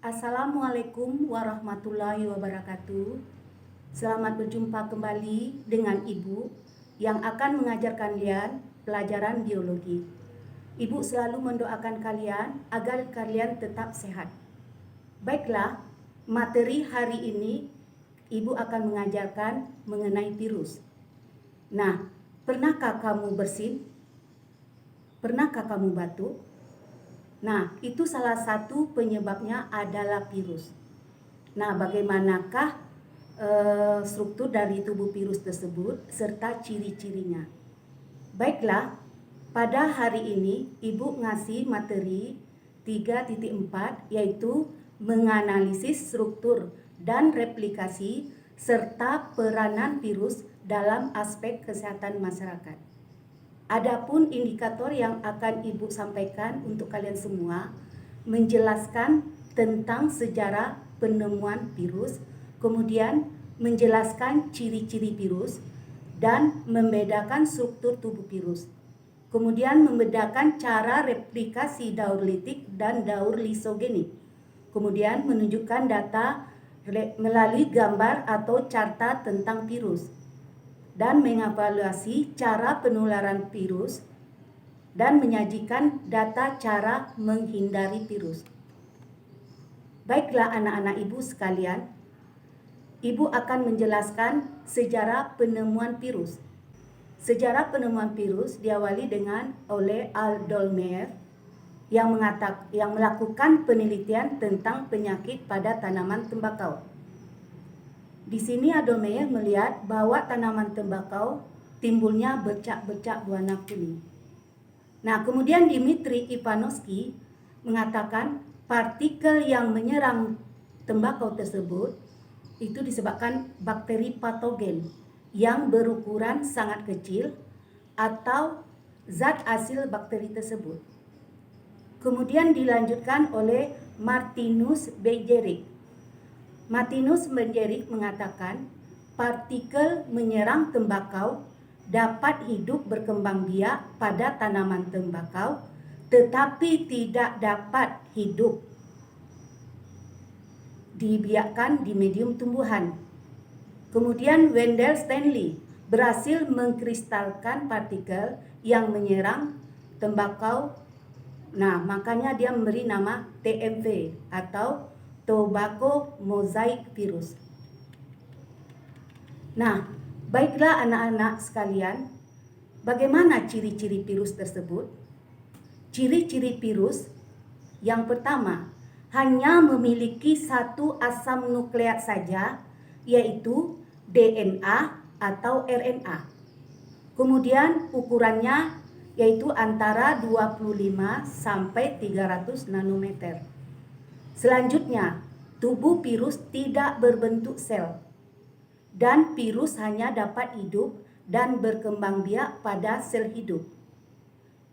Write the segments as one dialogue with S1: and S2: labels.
S1: Assalamualaikum warahmatullahi wabarakatuh. Selamat berjumpa kembali dengan Ibu yang akan mengajar kalian pelajaran biologi. Ibu selalu mendoakan kalian agar kalian tetap sehat. Baiklah, materi hari ini Ibu akan mengajarkan mengenai virus. Nah, pernahkah kamu bersin? Pernahkah kamu batuk? Nah, itu salah satu penyebabnya adalah virus. Nah, bagaimanakah struktur dari tubuh virus tersebut serta ciri-cirinya? Baiklah, pada hari ini Ibu ngasih materi 3.4 yaitu menganalisis struktur dan replikasi serta peranan virus dalam aspek kesehatan masyarakat. Adapun indikator yang akan Ibu sampaikan untuk kalian semua menjelaskan tentang sejarah penemuan virus, kemudian menjelaskan ciri-ciri virus dan membedakan struktur tubuh virus. Kemudian membedakan cara replikasi daur litik dan daur lisogenik. Kemudian menunjukkan data melalui gambar atau carta tentang virus dan mengevaluasi cara penularan virus dan menyajikan data cara menghindari virus. Baiklah anak-anak Ibu sekalian, Ibu akan menjelaskan sejarah penemuan virus. Sejarah penemuan virus diawali oleh Adolf Meyer yang melakukan penelitian tentang penyakit pada tanaman tembakau. Di sini Adolf Meyer melihat bahwa tanaman tembakau timbulnya bercak-bercak warna kuning. Nah, kemudian Dmitri Ivanovsky mengatakan partikel yang menyerang tembakau tersebut itu disebabkan bakteri patogen yang berukuran sangat kecil atau zat asil bakteri tersebut. Kemudian dilanjutkan oleh Martinus Beijerinck. Martinus Beijerinck mengatakan partikel menyerang tembakau dapat hidup berkembang biak pada tanaman tembakau tetapi tidak dapat hidup dibiarkan di medium tumbuhan. Kemudian Wendell Stanley berhasil mengkristalkan partikel yang menyerang tembakau. Nah, makanya dia memberi nama TMV atau Tobacco Mosaic Virus. Nah, baiklah anak-anak sekalian, bagaimana ciri-ciri virus tersebut? Ciri-ciri virus yang pertama, hanya memiliki satu asam nukleat saja, yaitu DNA atau RNA. Kemudian ukurannya yaitu antara 25 sampai 300 nanometer. Selanjutnya, tubuh virus tidak berbentuk sel dan virus hanya dapat hidup dan berkembang biak pada sel hidup.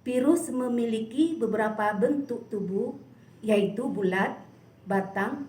S1: Virus memiliki beberapa bentuk tubuh yaitu bulat, batang,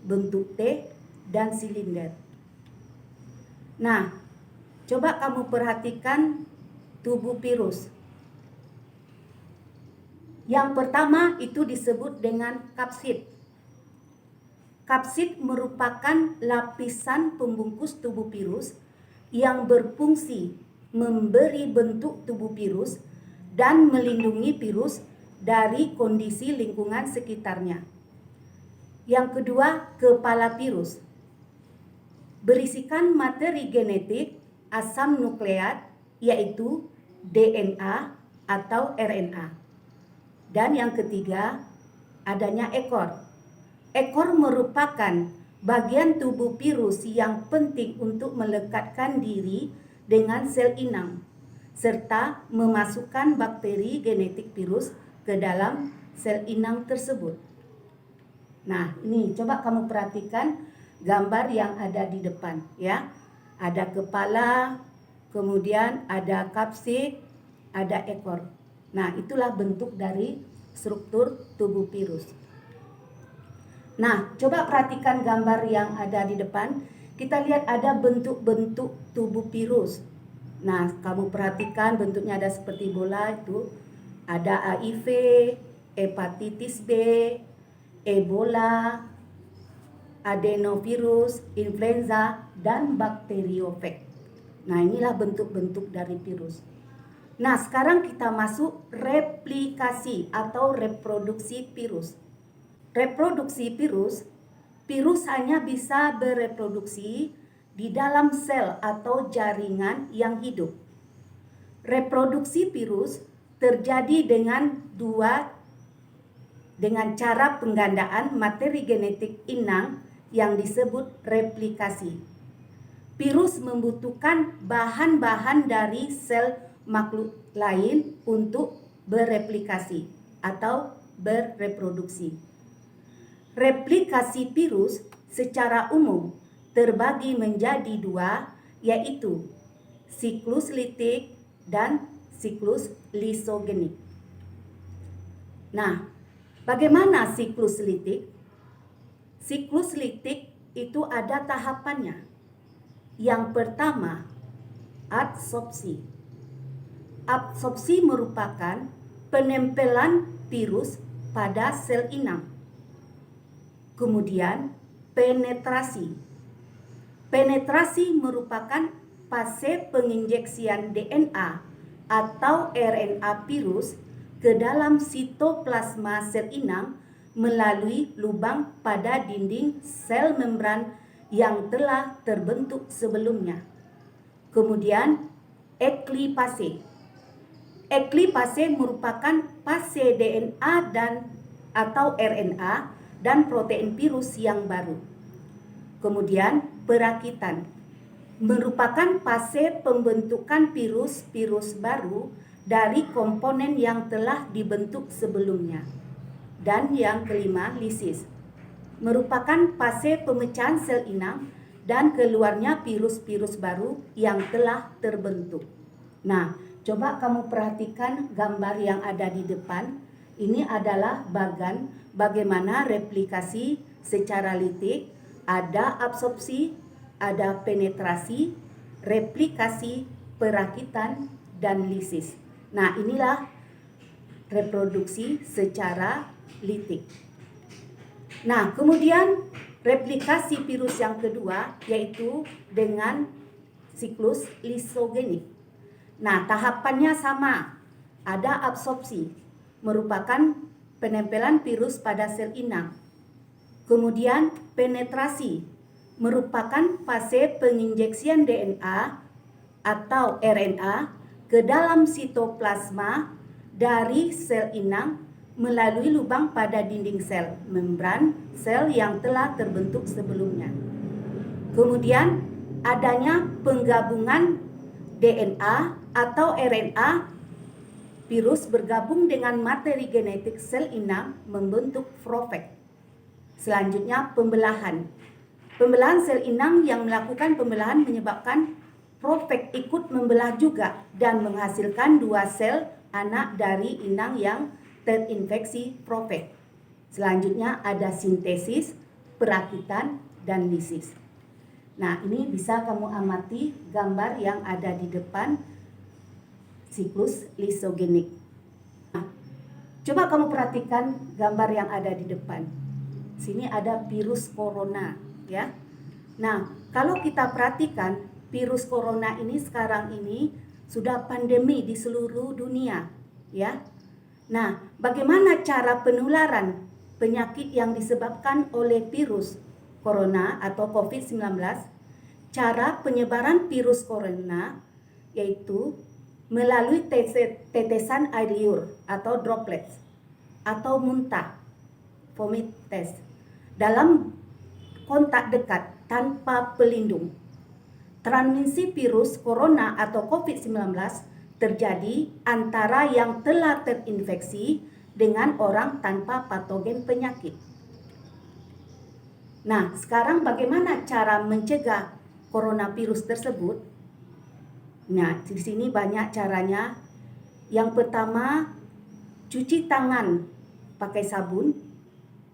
S1: bentuk T, dan silinder. Nah, coba kamu perhatikan tubuh virus. Yang pertama itu disebut dengan kapsid. Kapsid merupakan lapisan pembungkus tubuh virus yang berfungsi memberi bentuk tubuh virus dan melindungi virus dari kondisi lingkungan sekitarnya. Yang kedua, kepala virus berisikan materi genetik asam nukleat yaitu DNA atau RNA. Dan yang ketiga, adanya ekor. Ekor merupakan bagian tubuh virus yang penting untuk melekatkan diri dengan sel inang serta memasukkan bakteri genetik virus ke dalam sel inang tersebut. Nah, ini coba kamu perhatikan gambar yang ada di depan ya. Ada kepala, kemudian ada kapsid, ada ekor. Nah, itulah bentuk dari struktur tubuh virus. Nah, coba perhatikan gambar yang ada di depan. Kita lihat ada bentuk-bentuk tubuh virus. Nah, kamu perhatikan bentuknya ada seperti bola itu. Ada HIV, hepatitis B, Ebola, adenovirus, influenza, dan bakteriofag. Nah, inilah bentuk-bentuk dari virus. Nah, sekarang kita masuk replikasi atau reproduksi virus. Reproduksi virus, virus hanya bisa bereproduksi di dalam sel atau jaringan yang hidup. Reproduksi virus terjadi dengan cara penggandaan materi genetik inang yang disebut replikasi. Virus membutuhkan bahan-bahan dari sel makhluk lain untuk bereplikasi atau bereproduksi. Replikasi virus secara umum terbagi menjadi dua, yaitu siklus litik dan siklus lisogenik. Nah, bagaimana siklus litik? Siklus litik itu ada tahapannya. Yang pertama, adsorpsi. Adsorpsi merupakan penempelan virus pada sel inang. Kemudian, penetrasi. Penetrasi merupakan fase penginjeksian DNA atau RNA virus ke dalam sitoplasma sel inang melalui lubang pada dinding sel membran yang telah terbentuk sebelumnya. Kemudian, eklipase. Eklipase merupakan fase DNA atau RNA dan protein virus yang baru. Kemudian, perakitan merupakan fase pembentukan virus-virus baru dari komponen yang telah dibentuk sebelumnya. Dan yang kelima, lisis merupakan fase pemecahan sel inang dan keluarnya virus-virus baru yang telah terbentuk. Nah, coba kamu perhatikan gambar yang ada di depan. Ini adalah bagaimana replikasi secara litik. Ada absorpsi, ada penetrasi, replikasi, perakitan, dan lisis. Nah, inilah reproduksi secara litik. Nah, kemudian replikasi virus yang kedua yaitu dengan siklus lisogenik. Nah, tahapannya sama. Ada absorpsi, merupakan penempelan virus pada sel inang. Kemudian penetrasi, merupakan fase penginjeksian DNA atau RNA ke dalam sitoplasma dari sel inang melalui lubang pada dinding sel membran sel yang telah terbentuk sebelumnya. Kemudian adanya penggabungan DNA atau RNA virus bergabung dengan materi genetik sel inang membentuk profag. Selanjutnya pembelahan. Pembelahan sel inang yang melakukan pembelahan menyebabkan profag ikut membelah juga dan menghasilkan dua sel anak dari inang yang terinfeksi profag. Selanjutnya ada sintesis, perakitan, dan lisis. Nah, ini bisa kamu amati gambar yang ada di depan siklus lisogenik. Nah, coba kamu perhatikan gambar yang ada di depan. Sini ada virus corona, ya. Nah, kalau kita perhatikan virus corona ini sekarang ini sudah pandemi di seluruh dunia, ya. Nah, bagaimana cara penularan penyakit yang disebabkan oleh virus corona atau COVID-19? Cara penyebaran virus corona yaitu melalui tetesan air liur atau droplets atau muntah, vomit test, dalam kontak dekat tanpa pelindung. Transmisi virus corona atau COVID-19 terjadi antara yang telah terinfeksi dengan orang tanpa patogen penyakit. Nah, sekarang bagaimana cara mencegah coronavirus tersebut? Nah, di sini banyak caranya. Yang pertama, cuci tangan pakai sabun.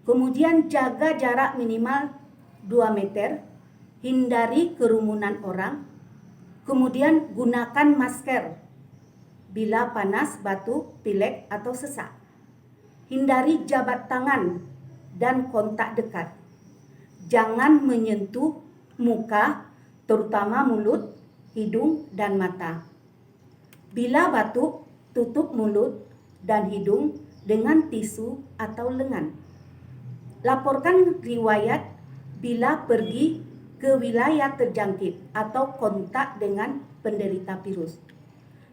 S1: Kemudian jaga jarak minimal 2 meter. Hindari kerumunan orang. Kemudian gunakan masker bila panas, batuk, pilek, atau sesak. Hindari jabat tangan dan kontak dekat. jangan menyentuh muka, terutama mulut, hidung, dan mata. Bila batuk, tutup mulut dan hidung dengan tisu atau lengan. Laporkan riwayat bila pergi ke wilayah terjangkit atau kontak dengan penderita virus.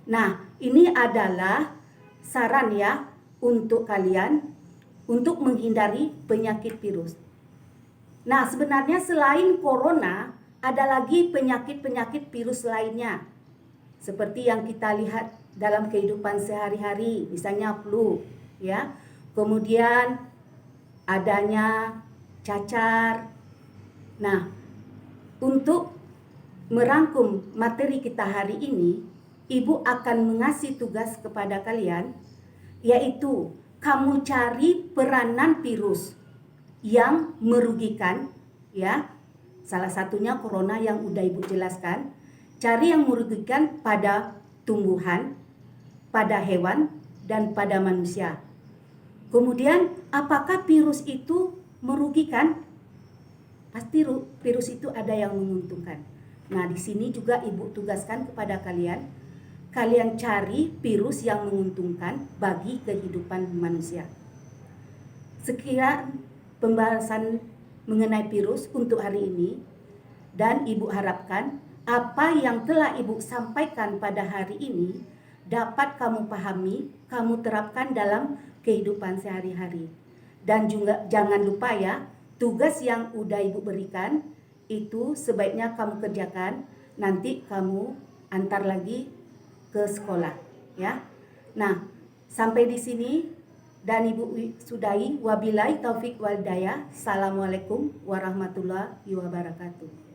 S1: Nah, ini adalah saran ya untuk kalian untuk menghindari penyakit virus. Nah, sebenarnya selain corona, ada lagi penyakit-penyakit virus lainnya. Seperti yang kita lihat dalam kehidupan sehari-hari, misalnya flu, ya. Kemudian adanya cacar. Nah, untuk merangkum materi kita hari ini, Ibu akan mengasih tugas kepada kalian, yaitu kamu cari peranan virus yang merugikan, ya. Salah satunya corona yang udah Ibu jelaskan. Cari yang merugikan pada tumbuhan, pada hewan, dan pada manusia. Kemudian, apakah virus itu merugikan? Pasti virus itu ada yang menguntungkan. Nah, di sini juga Ibu tugaskan kepada kalian cari virus yang menguntungkan bagi kehidupan manusia. Sekian pembahasan mengenai virus untuk hari ini, dan Ibu harapkan apa yang telah Ibu sampaikan pada hari ini dapat kamu pahami, kamu terapkan dalam kehidupan sehari-hari. Dan juga jangan lupa ya, tugas yang udah Ibu berikan itu sebaiknya kamu kerjakan, nanti kamu antar lagi ke sekolah, ya. Nah, sampai di sini dan Ibu sudahi. Wabillahi taufik wal hidayah. Assalamualaikum warahmatullahi wabarakatuh.